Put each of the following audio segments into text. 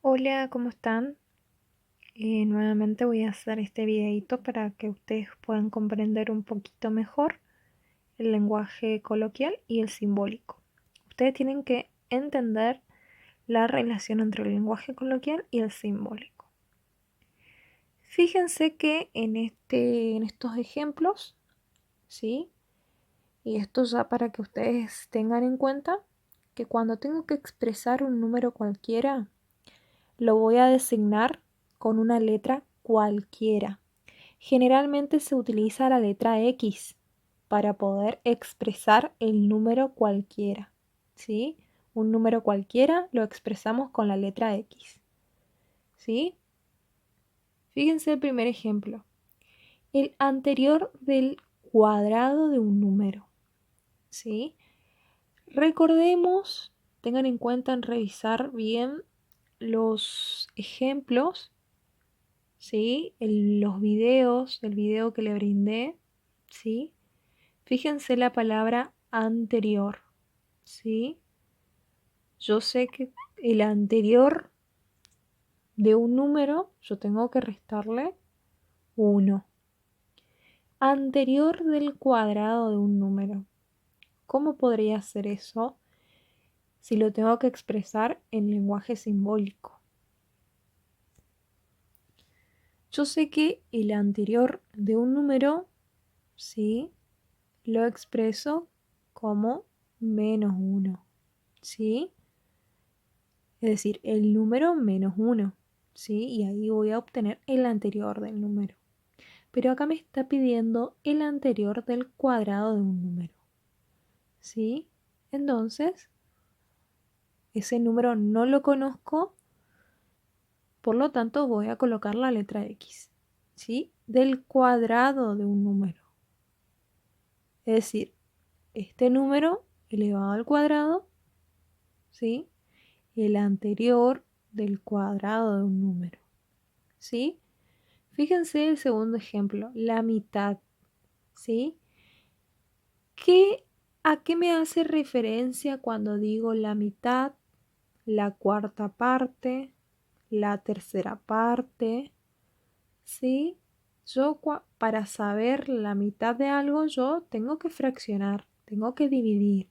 Hola, ¿cómo están? Nuevamente voy a hacer este videito para que ustedes puedan comprender un poquito mejor el lenguaje coloquial y el simbólico. Ustedes tienen que entender la relación entre el lenguaje coloquial y el simbólico. Fíjense que en estos ejemplos, ¿sí? Y esto ya para que ustedes tengan en cuenta que cuando tengo que expresar un número cualquiera, lo voy a designar con una letra cualquiera. Generalmente se utiliza la letra X para poder expresar el número cualquiera, ¿sí? Un número cualquiera lo expresamos con la letra X, ¿sí? Fíjense el primer ejemplo. El anterior del cuadrado de un número, ¿sí? Recordemos, tengan en cuenta en revisar bien los ejemplos, ¿sí? Los videos, el video que le brindé, ¿sí? Fíjense la palabra anterior, ¿sí? Yo sé que el anterior de un número, yo tengo que restarle 1. Anterior del cuadrado de un número. ¿Cómo podría ser eso si lo tengo que expresar en lenguaje simbólico? Yo sé que el anterior de un número, ¿sí? Lo expreso como -1, ¿sí? Es decir, el número -1, ¿sí? Y ahí voy a obtener el anterior del número. Pero acá me está pidiendo el anterior del cuadrado de un número, ¿sí? Entonces, ese número no lo conozco, por lo tanto voy a colocar la letra X, ¿sí? Del cuadrado de un número. Es decir, este número elevado al cuadrado, ¿sí? El anterior del cuadrado de un número, ¿sí? Fíjense el segundo ejemplo, la mitad, ¿sí? ¿A qué me hace referencia cuando digo la mitad, la cuarta parte, la tercera parte? ¿Sí? Para saber la mitad de algo, yo tengo que fraccionar, tengo que dividir.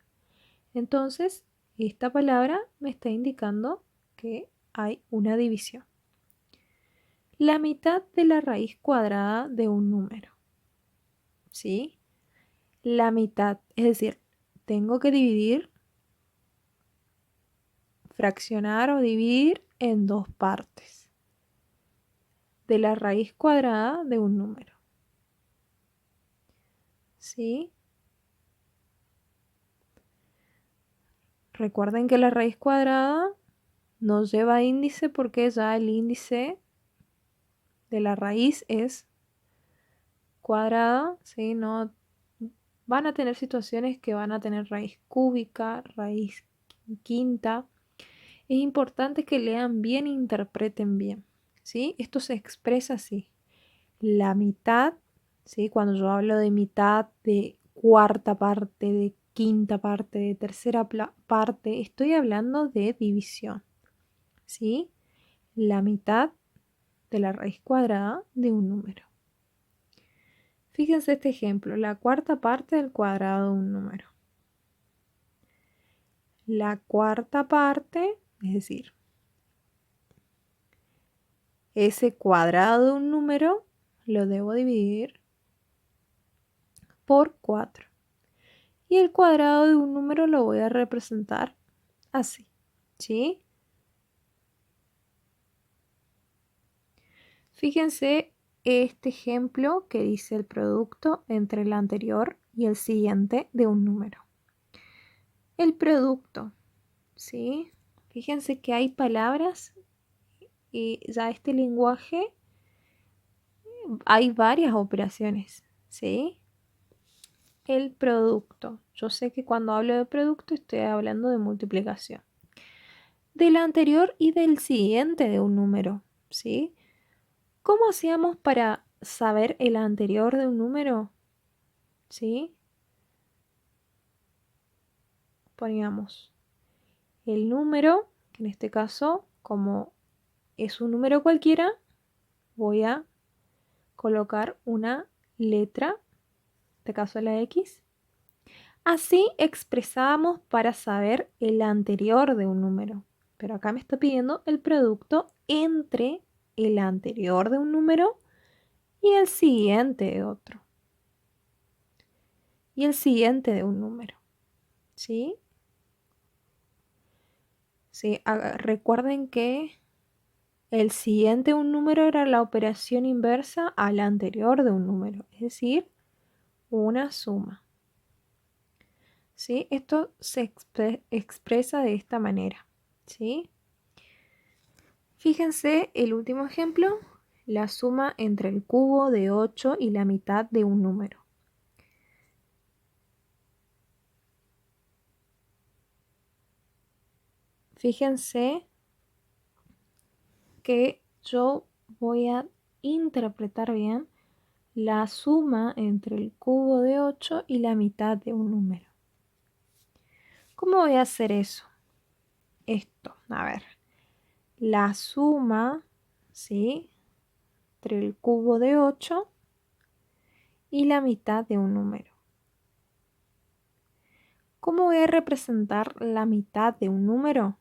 Entonces, esta palabra me está indicando que hay una división. La mitad de la raíz cuadrada de un número, ¿sí? La mitad, es decir, tengo que dividir, fraccionar o dividir en dos partes de la raíz cuadrada de un número, ¿sí? Recuerden que la raíz cuadrada no lleva índice porque ya el índice de la raíz es cuadrada, ¿sí? No van a tener situaciones que van a tener raíz cúbica, raíz quinta. Es importante que lean bien e interpreten bien, ¿sí? Esto se expresa así. La mitad, ¿sí? Cuando yo hablo de mitad, de cuarta parte, de quinta parte, de tercera parte, estoy hablando de división, ¿sí? La mitad de la raíz cuadrada de un número. Fíjense este ejemplo, la cuarta parte del cuadrado de un número. La cuarta parte, es decir, ese cuadrado de un número lo debo dividir por 4. Y el cuadrado de un número lo voy a representar así, ¿sí? Fíjense este ejemplo que dice el producto entre el anterior y el siguiente de un número. El producto, ¿sí? Fíjense que hay palabras y ya este lenguaje hay varias operaciones, ¿sí? El producto. Yo sé que cuando hablo de producto estoy hablando de multiplicación. Del anterior y del siguiente de un número, ¿sí? ¿Cómo hacíamos para saber el anterior de un número? ¿Sí? Poníamos el número, que en este caso, como es un número cualquiera, voy a colocar una letra, en este caso la X. Así expresábamos para saber el anterior de un número. Pero acá me está pidiendo el producto entre el anterior de un número y el siguiente de otro. Y el siguiente de un número. ¿Sí? Sí, recuerden que el siguiente de un número era la operación inversa al anterior de un número, es decir, una suma. ¿Sí? Esto se expresa de esta manera. ¿Sí? Fíjense el último ejemplo, la suma entre el cubo de 8 y la mitad de un número. Fíjense que yo voy a interpretar bien la suma entre el cubo de 8 y la mitad de un número. ¿Cómo voy a hacer eso? Esto, a ver, la suma, ¿sí? Entre el cubo de 8 y la mitad de un número. ¿Cómo voy a representar la mitad de un número?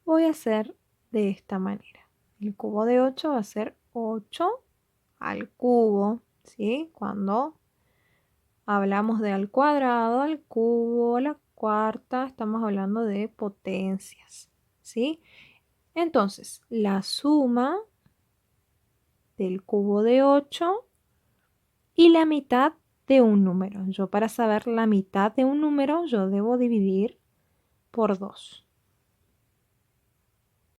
Voy a hacer de esta manera. El cubo de 8 va a ser 8 al cubo, ¿sí? Cuando hablamos de al cuadrado, al cubo, a la cuarta, estamos hablando de potencias, ¿sí? Entonces, la suma del cubo de 8 y la mitad de un número. Yo para saber la mitad de un número, yo debo dividir por 2.